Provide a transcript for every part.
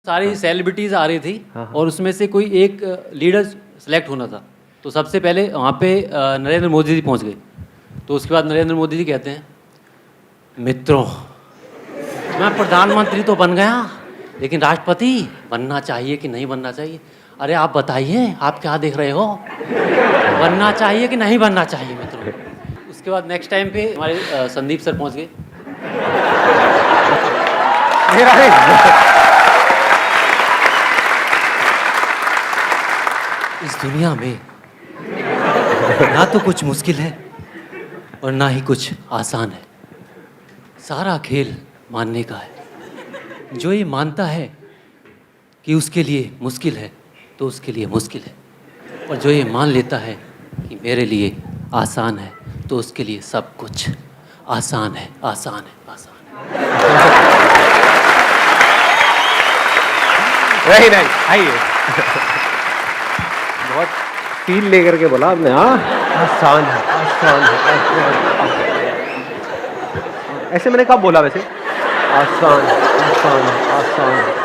सारी सेलिब्रिटीज़ आ रही थी हाँ। और उसमें से कोई एक लीडर सेलेक्ट होना था। तो सबसे पहले वहाँ पे नरेंद्र मोदी जी पहुँच गए। तो उसके बाद नरेंद्र मोदी जी कहते हैं, मित्रों, मैं प्रधानमंत्री तो बन गया, लेकिन राष्ट्रपति बनना चाहिए कि नहीं बनना चाहिए? अरे आप बताइए, आप क्या देख रहे हो? बनना चाहिए कि नहीं बनना चाहिए मित्रों? उसके बाद नेक्स्ट टाइम पे हमारे संदीप सर पहुँच गए। मेरा नहीं। इस दुनिया में ना तो कुछ मुश्किल है और ना ही कुछ आसान है। सारा खेल मानने का है। जो ये मानता है कि उसके लिए मुश्किल है तो उसके लिए मुश्किल है, और जो ये मान लेता है कि मेरे लिए आसान है तो उसके लिए सब कुछ आसान है, आसान है, आसान है। नहीं नहीं, आइए। बहुत फील लेकर के बोला आपने। हाँ, आसान है, आसान है, आसान है। ऐसे मैंने कब बोला वैसे? आसान है, आसान है, आसान है।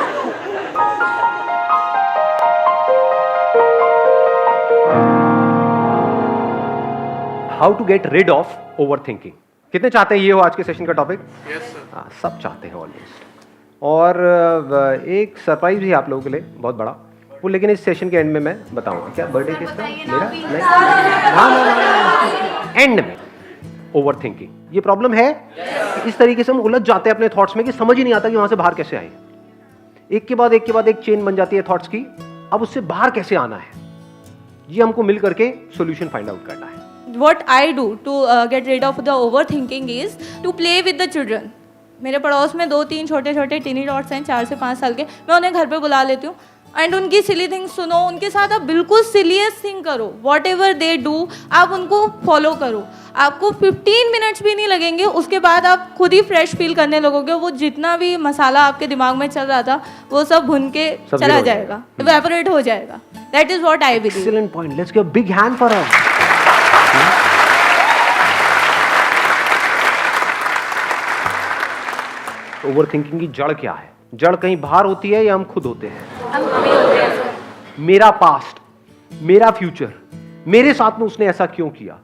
How to get rid of overthinking. कितने चाहते हैं ये हो आज के सेशन का टॉपिक? Yes sir. हाँ, सब चाहते हैं ऑलमोस्ट। और एक सरप्राइज भी आप लोगों के लिए बहुत बड़ा, वो लेकिन इस सेशन के एंड में मैं बताऊंगा। क्या बर्थडे किसका? मेरा? नहीं। हाँ, एंड में। ओवर थिंकिंग ये प्रॉब्लम है। इस तरीके से हम उलझ जाते हैं अपने थॉट्स में कि समझ ही नहीं आता कि वहां से बाहर कैसे आए। एक के बाद एक के बाद एक चेन बन जाती है थॉट्स की। अब उससे बाहर कैसे आना है, ये हमको मिल करके सोल्यूशन फाइंड आउट करना है। What I do to get rid of the overthinking is to play with the children. मेरे पड़ोस में 2-3 छोटे छोटे टीनी डॉट्स हैं 4 से 5 साल के। मैं उन्हें घर पे बुला लेती हूँ एंड उनकी सिली थिंग्स सुनो। उनके साथ आप बिल्कुल सिलीस्ट थिंग करो। वॉट एवर दे डू आप उनको फॉलो करो। आपको 15 मिनट्स भी नहीं लगेंगे, उसके बाद आप खुद ही फ्रेश फील करने लगोगे। वो जितना भी मसाला आपके दिमाग में चल रहा था वो सब भुन के चला जाएगा, इवेपोरेट हो जाएगा। That is what I believe. Excellent point. Let's give a big hand for her. Over thinking की जड़ क्या है? जड़ कहीं बाहर होती है या हम खुद होते हैं? मेरा पास्ट, मेरा फ्यूचर, मेरे साथ में उसने ऐसा क्यों किया?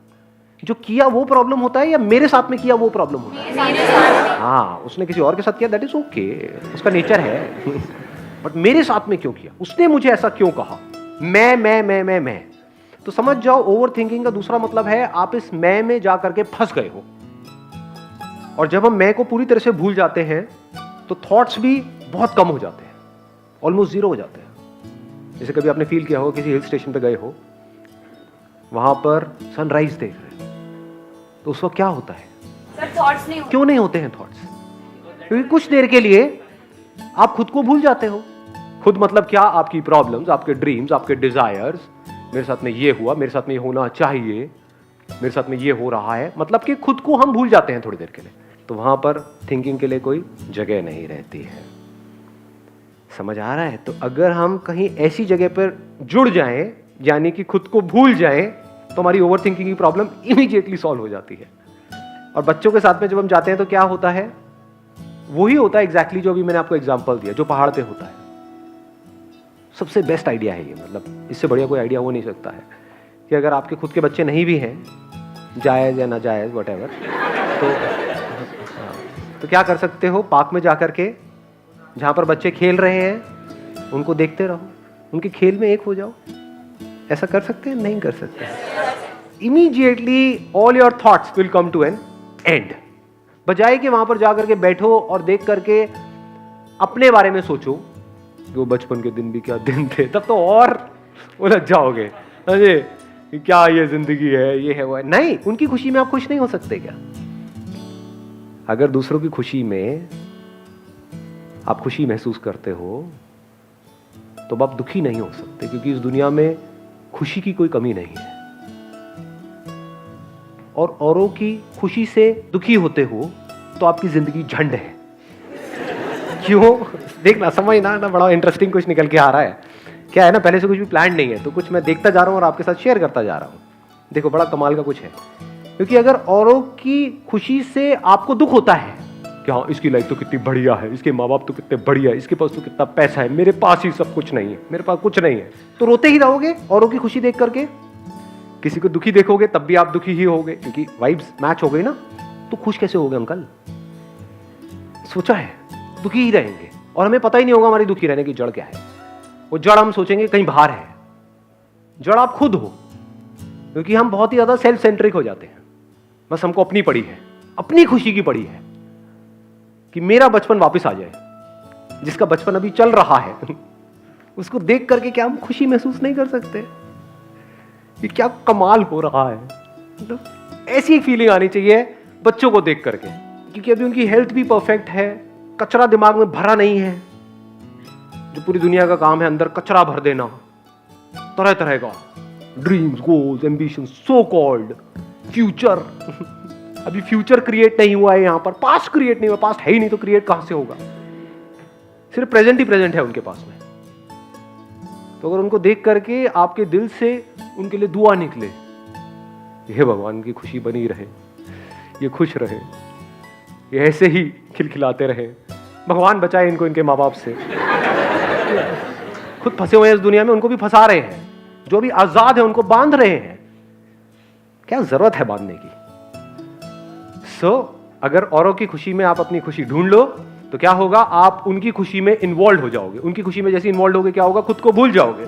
जो किया वो प्रॉब्लम होता है या मेरे साथ में किया वो प्रॉब्लम होता है? हाँ, उसने किसी और के साथ किया, दैट इज ओके, उसका नेचर है। बट मेरे साथ में क्यों किया? उसने मुझे ऐसा क्यों कहा? मैं। तो समझ जाओ, ओवर थिंकिंग का दूसरा मतलब है आप इस मैं में जा करके फंस गए हो। और जब हम मैं को पूरी तरह से भूल जाते हैं तो थॉट्स भी बहुत कम हो जाते हैं, ऑलमोस्ट जीरो हो जाते हैं। जैसे कभी आपने फील किया हो, किसी हिल स्टेशन पे गए हो, वहां पर सनराइज देख रहे हो, तो उस वक्त क्या होता है? सर थॉट्स नहीं होते। क्यों नहीं होते हैं थॉट्स? क्योंकि कुछ देर के लिए आप खुद को भूल जाते हो। खुद मतलब क्या? आपकी प्रॉब्लम्स, आपके ड्रीम्स, आपके डिजायर्स। मेरे साथ में ये हुआ, मेरे साथ में ये होना चाहिए, मेरे साथ में ये हो रहा है, मतलब कि खुद को हम भूल जाते हैं थोड़ी देर के लिए। तो वहां पर थिंकिंग के लिए कोई जगह नहीं रहती है। समझ आ रहा है? तो अगर हम कहीं ऐसी जगह पर जुड़ जाएं, यानी कि खुद को भूल जाएं, तो हमारी ओवर थिंकिंग की प्रॉब्लम इमीडिएटली सॉल्व हो जाती है। और बच्चों के साथ में जब हम जाते हैं तो क्या होता है? वही होता है एग्जैक्टली जो अभी मैंने आपको एग्जाम्पल दिया, जो पहाड़ पे होता है। सबसे बेस्ट आइडिया है ये, मतलब इससे बढ़िया कोई आइडिया हो नहीं सकता है कि अगर आपके खुद के बच्चे नहीं भी हैं, जायज़ या नाजायज़ व्हाटएवर, तो क्या कर सकते हो? पार्क में जाकर के जहाँ पर बच्चे खेल रहे हैं उनको देखते रहो, उनके खेल में एक हो जाओ। ऐसा कर सकते हैं? नहीं कर सकते। Immediately all your thoughts will come to an end. बजाय कि वहां पर जाकर के बैठो और देख करके अपने बारे में सोचो कि वो बचपन के दिन भी क्या दिन थे, तब तो और उलझ जाओगे। अरे क्या ये जिंदगी है, ये है वो है। नहीं, उनकी खुशी में आप खुश नहीं हो सकते क्या? अगर दूसरों की खुशी में आप खुशी महसूस करते हो तो आप दुखी नहीं हो सकते, क्योंकि इस दुनिया में खुशी की कोई कमी नहीं है। और औरों की खुशी से दुखी होते हो तो आपकी जिंदगी झंड है। क्यों? देखना, समझना ना, बड़ा इंटरेस्टिंग कुछ निकल के आ रहा है। क्या है ना, पहले से कुछ भी प्लान नहीं है, तो कुछ मैं देखता जा रहा हूं और आपके साथ शेयर करता जा रहा हूं। देखो, बड़ा कमाल का कुछ है। क्योंकि अगर औरों की खुशी से आपको दुख होता है कि हाँ इसकी लाइफ तो कितनी बढ़िया है, इसके माँ बाप तो कितने बढ़िया है, इसके पास तो कितना पैसा है, मेरे पास ही सब कुछ नहीं है, मेरे पास कुछ नहीं है, तो रोते ही रहोगे औरों की खुशी देख करके। किसी को दुखी देखोगे तब भी आप दुखी ही होगे, क्योंकि वाइब्स मैच हो गई ना। तो खुश कैसे होगे अंकल? सोचा है, दुखी ही रहेंगे और हमें पता ही नहीं होगा हमारी दुखी रहने की जड़ क्या है। वो जड़ हम सोचेंगे कहीं बाहर है, जड़ आप खुद हो, क्योंकि हम बहुत ही ज्यादा सेल्फ सेंट्रिक हो जाते हैं। बस हमको अपनी पड़ी है, अपनी खुशी की पड़ी है कि मेरा बचपन वापस आ जाए। जिसका बचपन अभी चल रहा है उसको देख करके क्या हम खुशी महसूस नहीं कर सकते कि क्या कमाल हो रहा है? मतलब ऐसी एक फीलिंग आनी चाहिए बच्चों को देख करके, क्योंकि अभी उनकी हेल्थ भी परफेक्ट है, कचरा दिमाग में भरा नहीं है। जो पूरी दुनिया का काम है अंदर कचरा भर देना, तरह तरह का dreams, goals, ambition, so called future. अभी फ्यूचर क्रिएट नहीं हुआ है यहां पर, पास्ट क्रिएट नहीं हुआ, पास्ट है ही नहीं तो क्रिएट कहां से होगा? सिर्फ प्रेजेंट ही प्रेजेंट है उनके पास में। तो अगर उनको देख करके आपके दिल से उनके लिए दुआ निकले, हे भगवान की खुशी बनी रहे, ये खुश रहे, ये ऐसे ही खिलखिलाते रहे, भगवान बचाए इनको इनके माँ बाप से। खुद फंसे हुए हैं इस दुनिया में, उनको भी फंसा रहे हैं। जो भी आजाद है उनको बांध रहे हैं। क्या जरूरत है बांधने की? अगर औरों की खुशी में आप अपनी खुशी ढूंढ लो तो क्या होगा? आप उनकी खुशी में इन्वॉल्व हो जाओगे। उनकी खुशी में जैसे इन्वॉल्व होगे क्या होगा? खुद को भूल जाओगे।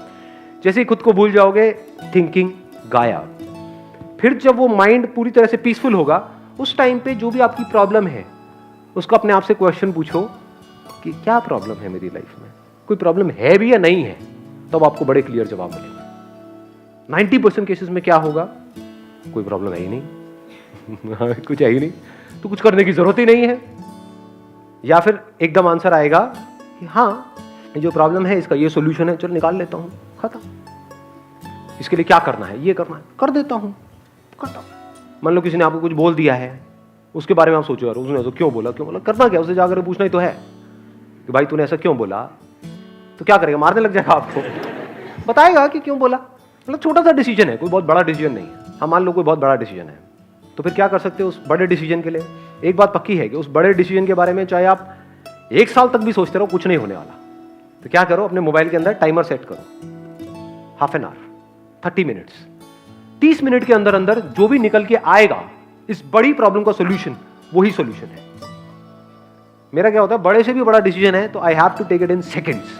जैसे ही खुद को भूल जाओगे, थिंकिंग गायब। फिर जब वो माइंड पूरी तरह से पीसफुल होगा, उस टाइम पे जो भी आपकी प्रॉब्लम है उसको अपने आप से क्वेश्चन पूछो कि क्या प्रॉब्लम है मेरी लाइफ में, कोई प्रॉब्लम है भी या नहीं है, तब आपको बड़े क्लियर जवाब मिलेंगे। 90% केसेस में क्या होगा? कोई प्रॉब्लम है ही नहीं कुछ है ही नहीं, तो कुछ करने की जरूरत ही नहीं है। या फिर एकदम आंसर आएगा कि हाँ ये जो प्रॉब्लम है इसका ये सॉल्यूशन है, चलो निकाल लेता हूं, खत्म। इसके लिए क्या करना है? ये करना है, कर देता हूं, खत्म। मान लो किसी ने आपको कुछ बोल दिया है, उसके बारे में आप सोचो यार उसने तो क्यों बोला, करना क्या? उसे जाकर पूछना ही तो है कि भाई तूने ऐसा क्यों बोला। तो क्या करेगा? मारने लग जाएगा आपको, बताएगा कि क्यों बोला। मतलब छोटा सा डिसीजन है, कोई बहुत बड़ा डिसीजन नहीं है। हाँ मान लो कोई बहुत बड़ा डिसीजन है, तो फिर क्या कर सकते हो उस बड़े डिसीजन के लिए? एक बात पक्की है कि उस बड़े डिसीजन के बारे में चाहे आप 1 साल तक भी सोचते रहो, कुछ नहीं होने वाला। तो क्या करो, अपने मोबाइल के अंदर टाइमर सेट करो, half an hour, 30 minutes. 30 minute के अंदर अंदर जो भी निकल के आएगा इस बड़ी प्रॉब्लम का सोल्यूशन, वही सोल्यूशन है। मेरा क्या होता है, बड़े से भी बड़ा डिसीजन है तो I have to take it in seconds.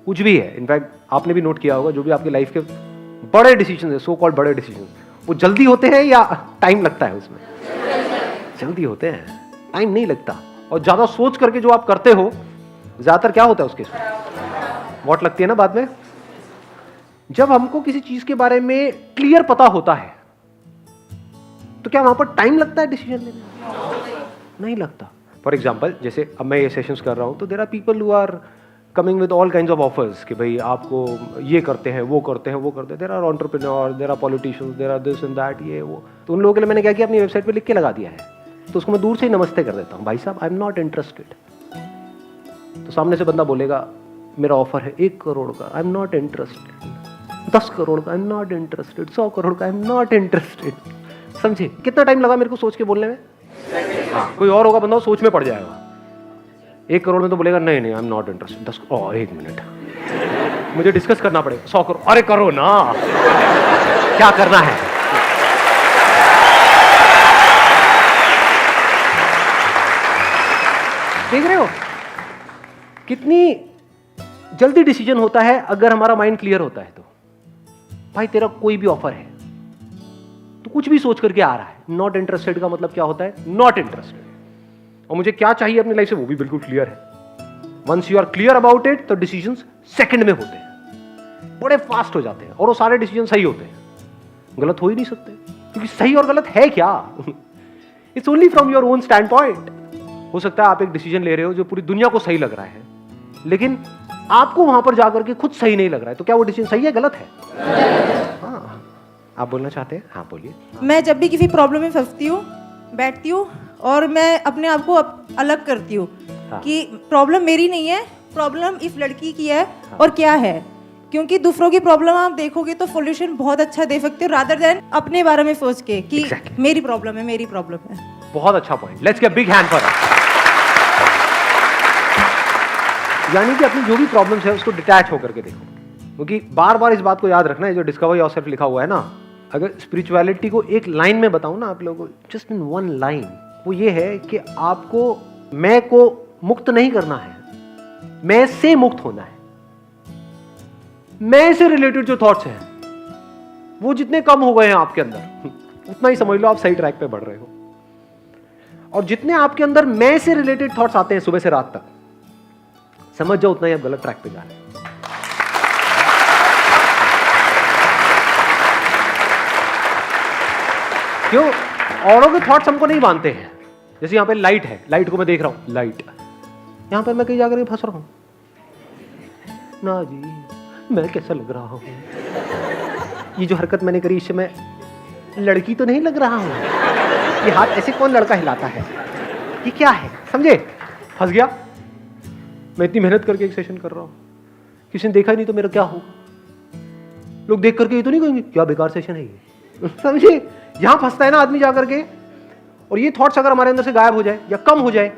कुछ भी है, इनफैक्ट आपने भी नोट किया होगा, जो भी आपकी लाइफ के बड़े डिसीजन है, सो कॉल्ड बड़े डिसीजन, वो जल्दी होते हैं या टाइम लगता है उसमें? जल्दी होते हैं, टाइम नहीं लगता। और ज्यादा सोच करके जो आप करते हो, ज्यादातर क्या होता है उसके वॉट लगती है ना बाद में। जब हमको किसी चीज के बारे में क्लियर पता होता है तो क्या वहां पर टाइम लगता है डिसीजन लेने में? नहीं लगता। फॉर एग्जाम्पल, जैसे अब मैं ये सेशंस कर रहा हूं, तो there are people who are coming with all kinds of offers कि भाई आपको ये करते हैं, वो करते हैं, वो करते हैं। There are entrepreneur, there are politicians, there are this and that, ये वो। तो उन लोगों के लिए मैंने क्या किया, अपनी वेबसाइट पे लिख के लगा दिया है। तो उसको मैं दूर से ही नमस्ते कर देता हूँ, भाई साहब आई एम नॉट इंटरेस्टेड। तो सामने से बंदा बोलेगा मेरा ऑफर है 1 करोड़ का, I am not interested. 10 crore का, I am not interested. 100 crore का, आई एम नॉट इंटरेस्टेड। समझे कितना टाइम लगा मेरे को सोच के बोलने में? हाँ, कोई और होगा बंदा सोच में पड़ जाएगा। 1 करोड़ में तो बोलेगा नहीं नहीं आई एम नॉट इंटरेस्टेड। 10 1 मिनट मुझे डिस्कस करना पड़ेगा। 100 करोड़, अरे करो ना, क्या करना है? देख रहे हो कितनी जल्दी डिसीजन होता है अगर हमारा माइंड क्लियर होता है। तो भाई तेरा कोई भी ऑफर है तो कुछ भी सोच करके आ रहा है। नॉट इंटरेस्टेड का मतलब क्या होता है? Not interested. और मुझे क्या चाहिए अपनी लाइफ से वो भी बिल्कुल क्लियर है। Once you are clear about it तो डिसीजंस सेकंड में होते हैं, बड़े फास्ट हो जाते हैं और वो सारे डिसीजन सही होते हैं। गलत हो ही नहीं सकते, क्योंकि सही और गलत है क्या? It's only from your own stand point. हो सकता है आप एक डिसीजन ले रहे हो जो पूरी दुनिया को सही लग रहा है, लेकिन आपको वहां पर जाकर के खुद सही नहीं लग रहा है, तो क्या वो डिसीजन सही है गलत है? हाँ, आप बोलना चाहते हैं? हाँ बोलिए। मैं जब भी किसी प्रॉब्लम में फंसती हूँ, बैठती हूँ और मैं अपने आप को अलग करती हूँ कि प्रॉब्लम मेरी नहीं है, प्रॉब्लम इस लड़की की है और क्या है। क्योंकि दूसरों की प्रॉब्लम आप देखोगे तो सॉल्यूशन बहुत अच्छा दे सकते हो, रादर देन अपने बारे में सोच के कि मेरी प्रॉब्लम है, मेरी प्रॉब्लम है। बहुत अच्छा point. Let's get big hand for that. यानी कि अपनी जो भी प्रॉब्लम्स है उसको डिटैच होकर के देखो, क्योंकि बार बार इस बात को याद रखना है, जो डिस्कवर योरसेल्फ लिखा हुआ है ना, अगर स्पिरिचुअलिटी को एक लाइन में बताऊं ना आप लोगों को, जस्ट इन वन लाइन, वो ये है कि आपको मैं को मुक्त नहीं करना है, मैं से मुक्त होना है। मैं से रिलेटेड जो थॉट्स हैं वो जितने कम हो गए हैं आपके अंदर, उतना ही समझ लो आप सही ट्रैक पे बढ़ रहे हो। और जितने आपके अंदर मैं से रिलेटेड थॉट्स आते हैं सुबह से रात तक, समझ जाओ उतना ही आप गलत ट्रैक पे जा रहे हैं। क्यों? औरों के थॉट्स हमको नहीं मानते हैं। जैसे यहां पे लाइट है, लाइट को मैं देख रहा हूं, लाइट, यहां पर मैं कहीं जाकर फंस रहा हूं ना जी, मैं कैसा लग रहा हूं, ये जो हरकत मैंने करी इससे मैं लड़की तो नहीं लग रहा हूं, ये हाथ ऐसे कौन लड़का हिलाता है, ये क्या है, समझे? फंस गया। मैं इतनी मेहनत करके एक सेशन कर रहा हूं, किसी ने देखा ही नहीं तो मेरा क्या होगा? लोग देख करके ये तो नहीं कहेंगे क्या बेकार सेशन है ये, समझे? यहां फंसता है ना आदमी जाकर के। और ये थॉट्स अगर हमारे अंदर से गायब हो जाए या कम हो जाए,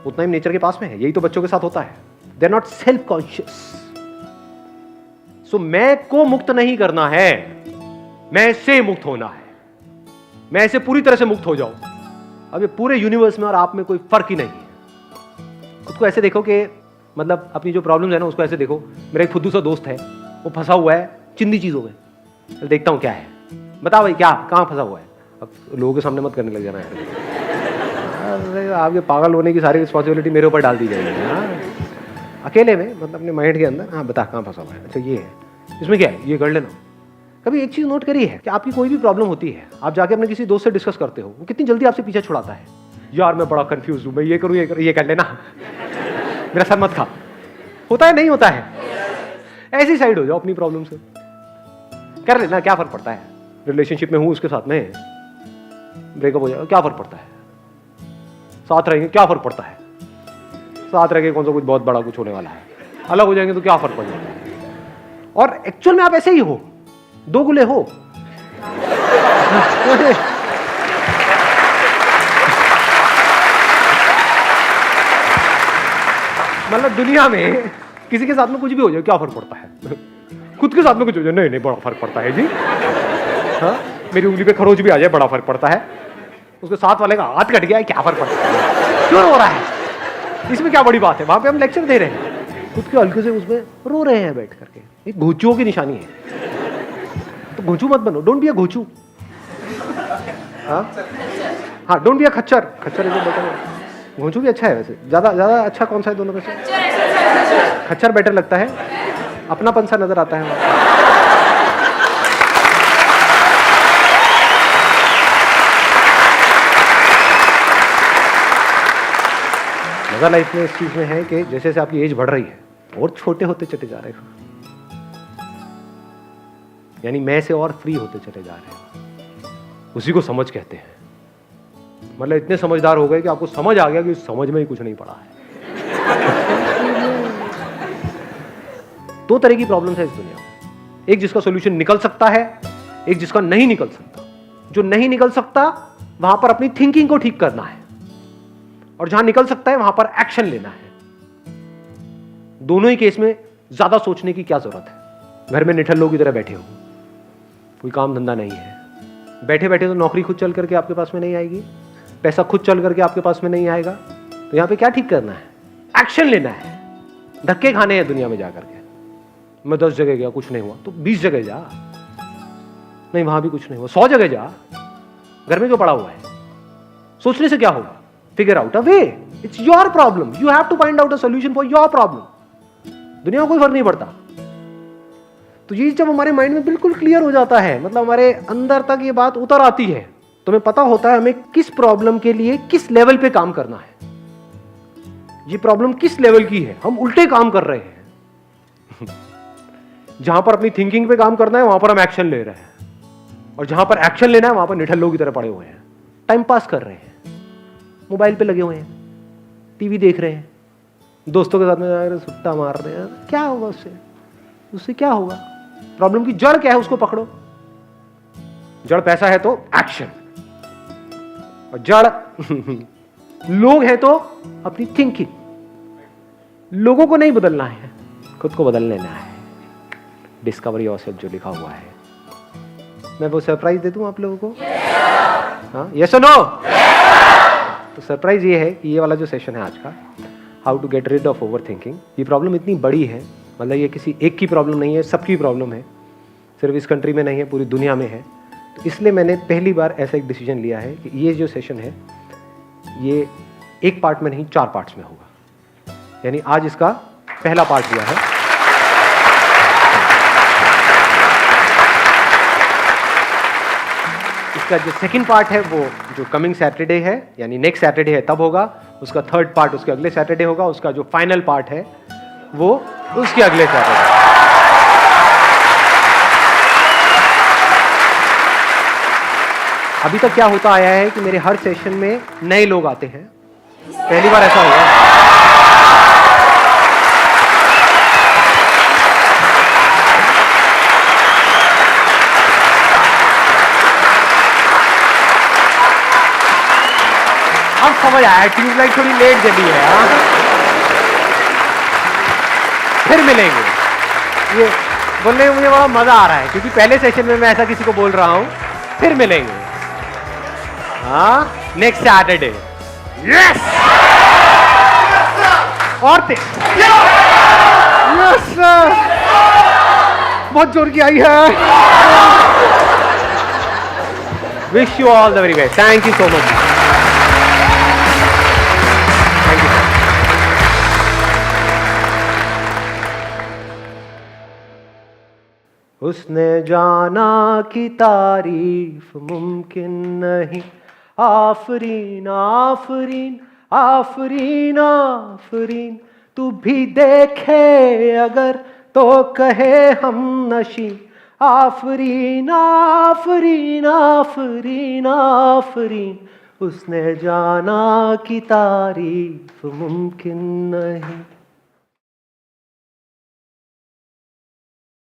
उतना ही नेचर के पास में है। यही तो बच्चों के साथ होता है, they are not self conscious. So मैं को मुक्त नहीं करना है, मैं से मुक्त होना है। मैं से पूरी तरह से मुक्त हो जाऊं। अब ये पूरे यूनिवर्स में और आप में कोई फर्क ही नहीं है। खुद को ऐसे देखो कि मतलब अपनी जो प्रॉब्लम्स है ना उसको ऐसे देखो, मेरा एक फुद्दू सा दोस्त है, वो फंसा हुआ है चिंदी चीजों में, तो देखता हूं क्या है, बता भाई क्या, कहां फंसा हुआ है। अब लोगों के सामने मत करने लग जाना है, अरे आपके पागल होने की सारी रिस्पॉन्सिबिलिटी मेरे ऊपर डाल दी जाएगी। हाँ, अकेले में मतलब अपने माइंड के अंदर, हाँ बता कहां फंसा हुआ है, अच्छा ये है, इसमें क्या है, ये कर लेना। कभी एक चीज नोट करी है कि आपकी कोई भी प्रॉब्लम होती है, आप जाके अपने किसी दोस्त से डिस्कस करते हो, वो कितनी जल्दी आपसे पीछे छुड़ाता है, यार मैं बड़ा कंफ्यूज हूं, मैं ये करूं, ये कर लेना, मेरा सर मत खा। होता है नहीं होता है? ऐसी साइड हो जाओ अपनी प्रॉब्लम से, कर लेना, क्या फर्क पड़ता है। रिलेशनशिप में हूं उसके साथ में, ब्रेकअप हो जाएगा, क्या फर्क पड़ता है, साथ रहेंगे, क्या फर्क पड़ता है, साथ रह के कौन सा कुछ बहुत बड़ा कुछ होने वाला है, अलग हो जाएंगे तो क्या फर्क पड़ जाएगा। और एक्चुअल में आप ऐसे ही हो, दो गुले हो। मतलब दुनिया में किसी के साथ में कुछ भी हो जाए क्या फर्क पड़ता है, खुद के साथ में कुछ हो जाए नहीं बड़ा फर्क पड़ता है जी। हाँ, मेरी उंगली पे खरोच भी आ जाए बड़ा फर्क पड़ता है, उसके साथ वाले का हाथ कट गया है क्या फर्क पड़ता है, क्यों हो रहा है, इसमें क्या बड़ी बात है। वहां पे हम लेक्चर दे रहे हैं, खुद के हल्के से उसमें रो रहे हैं बैठ करके, ये घोचुओं की निशानी है। तो घोचू मत बनो, डोंट बी अ घोचू। हाँ डोंट बी अ खच्चर, खच्चर इज बेटर। घोंचू भी अच्छा है वैसे, ज्यादा अच्छा कौन सा है दोनों में से? खच्चर बेटर लगता है, अपनापन सा नजर आता है। मजा लाइफ में इस चीज में है कि जैसे जैसे आपकी एज बढ़ रही है और छोटे होते चले जा रहे हो, यानी मैं से और फ्री होते चले जा रहे हो, उसी को समझ कहते हैं। मतलब इतने समझदार हो गए कि आपको समझ आ गया कि समझ में ही कुछ नहीं पड़ा है। दो तरह की प्रॉब्लम्स है इस दुनिया में, एक जिसका सॉल्यूशन निकल सकता है, एक जिसका नहीं निकल सकता। जो नहीं निकल सकता वहां पर अपनी थिंकिंग को ठीक करना है, और जहां निकल सकता है वहां पर एक्शन लेना है। दोनों ही केस में ज्यादा सोचने की क्या जरूरत है। घर में निठल्लों की तरह बैठे हो, कोई काम धंधा नहीं है, बैठे बैठे तो नौकरी खुद चल करके आपके पास में नहीं आएगी, पैसा खुद चल करके आपके पास में नहीं आएगा, तो यहां पे क्या ठीक करना है, एक्शन लेना है। धक्के खाने हैं दुनिया में जाकर के, मैं 10 जगह गया कुछ नहीं हुआ तो 20 जगह जा, नहीं वहां भी कुछ नहीं हुआ 100 जगह जा, घर में जो पड़ा हुआ है सोचने से क्या होगा, figure out a way, it's your problem, you have to find out a solution for your problem. दुनिया को कोई फर्क नहीं पड़ता। तो ये जब हमारे माइंड में बिल्कुल क्लियर हो जाता है, मतलब हमारे अंदर तक ये बात उतर आती है, तो हमें पता होता है हमें किस प्रॉब्लम के लिए किस लेवल पे काम करना है। ये प्रॉब्लम किस लेवल की है, हम उल्टे काम कर रहे हैं। जहां पर अपनी थिंकिंग पे काम करना है वहां पर हम एक्शन ले रहे हैं, और जहां पर एक्शन लेना है वहां पर निठल्लों की तरह पड़े हुए हैं, टाइम पास कर रहे हैं, मोबाइल पे लगे हुए हैं, टीवी देख रहे हैं, दोस्तों के साथ में सुट्टा मार रहे हैं। क्या होगा उससे, उससे क्या होगा? प्रॉब्लम की जड़ क्या है उसको पकड़ो। जड़ पैसा है तो एक्शन, और जड़ लोग हैं तो अपनी थिंकिंग। लोगों को नहीं बदलना है, खुद को बदल लेना है। डिस्कवर योरसेल्फ जो लिखा हुआ है, मैं वो सरप्राइज दे दूं आप लोगों को? हाँ, यस और नो? तो सरप्राइज ये है कि ये वाला जो सेशन है आज का, how to get rid of overthinking, ये प्रॉब्लम इतनी बड़ी है, मतलब ये किसी एक की प्रॉब्लम नहीं है, सबकी प्रॉब्लम है, सिर्फ इस कंट्री में नहीं है, पूरी दुनिया में है। तो इसलिए मैंने पहली बार ऐसा एक डिसीजन लिया है कि ये जो सेशन है ये एक पार्ट में नहीं 4 पार्ट्स में होगा। यानी आज इसका पहला पार्ट दिया है। इसका जो सेकंड पार्ट है वो जो कमिंग सैटरडे है, यानी नेक्स्ट सैटरडे है तब होगा। उसका थर्ड पार्ट उसके अगले सैटरडे होगा। उसका जो फाइनल पार्ट है वो उसके अगले सैटरडे। अभी तक क्या होता आया है कि मेरे हर सेशन में नए लोग आते हैं, पहली बार ऐसा हुआ। अब समझ आया, ट्यूबलाइट थोड़ी लेट जली है। हाँ, फिर मिलेंगे। ये बोलने में मुझे बड़ा मजा आ रहा है क्योंकि पहले सेशन में मैं ऐसा किसी को बोल रहा हूं। फिर मिलेंगे हाँ नेक्स्ट सैटरडे। यस और यस सर, बहुत जोर की आई है। Wish you all the very best. Thank you so much. Thank you. उसने जाना कि तारीफ मुमकिन नहीं, आफरीन आफरीन आफरीन आफरीन, तू भी देखे अगर तो कहे हम नशी, आफरीन आफरीन आफरीन आफरीन, उसने जाना कि तारीफ मुमकिन नहीं।